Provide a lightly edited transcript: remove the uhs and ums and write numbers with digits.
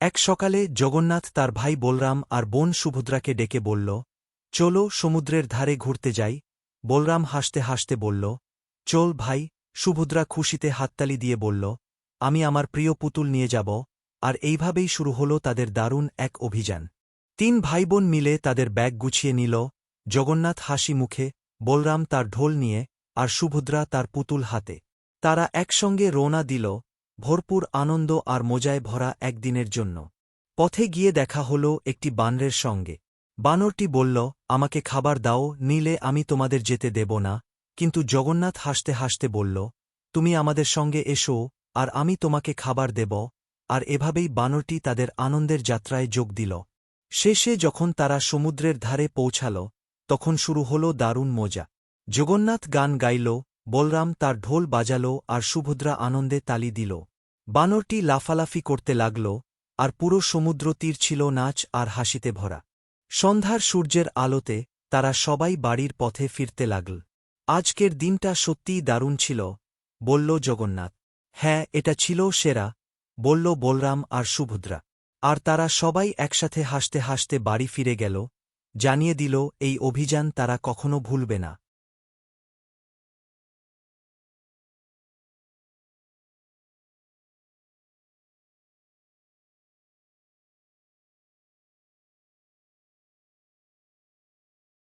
এক সকালে জগন্নাথ তার ভাই বলরাম আর বোন সুভদ্রাকে ডেকে বলল, চলো সমুদ্রের ধারে ঘুরতে যাই। বলরাম হাসতে হাসতে বলল, চল ভাই। সুভদ্রা খুশিতে হাততালি দিয়ে বলল, আমি আমার প্রিয় পুতুল নিয়ে যাব। আর এইভাবেই শুরু হল তাদের দারুণ এক অভিযান। 3 ভাইবোন মিলে তাদের ব্যাগ গুছিয়ে নিল। জগন্নাথ হাসি মুখে, বলরাম তার ঢোল নিয়ে, আর সুভদ্রা তার পুতুল হাতে। তারা একসঙ্গে রওনা দিল, ভরপুর আনন্দ আর মজায় ভরা একদিনের জন্য। পথে গিয়ে দেখা হল একটি বানরের সঙ্গে। বানরটি বলল, আমাকে খাবার দাও, নিলে আমি তোমাদের যেতে দেব না। কিন্তু জগন্নাথ হাসতে হাসতে বলল, তুমি আমাদের সঙ্গে এসো, আর আমি তোমাকে খাবার দেব। আর এভাবেই বানরটি তাদের আনন্দের যাত্রায় যোগ দিল। শেষে যখন তারা সমুদ্রের ধারে পৌঁছাল, তখন শুরু হল দারুণ মজা। জগন্নাথ গান গাইল, বলরাম তার ঢোল বাজাল, আর সুভদ্রা আনন্দে তালি দিল। বানরটি লাফালাফি করতে লাগল, আর পুরো সমুদ্র তীর ছিল নাচ আর হাসিতে ভরা। সন্ধ্যার সূর্যের আলোতে তারা সবাই বাড়ির পথে ফিরতে লাগল। আজকের দিনটা সত্যিই দারুণ ছিল, বলল জগন্নাথ। হ্যাঁ, এটা ছিল সেরা, বলল বলরাম আর সুভদ্রা। আর তারা সবাই একসাথে হাসতে হাসতে বাড়ি ফিরে গেল, জানিয়ে দিল এই অভিযান তারা কখনো ভুলবে না।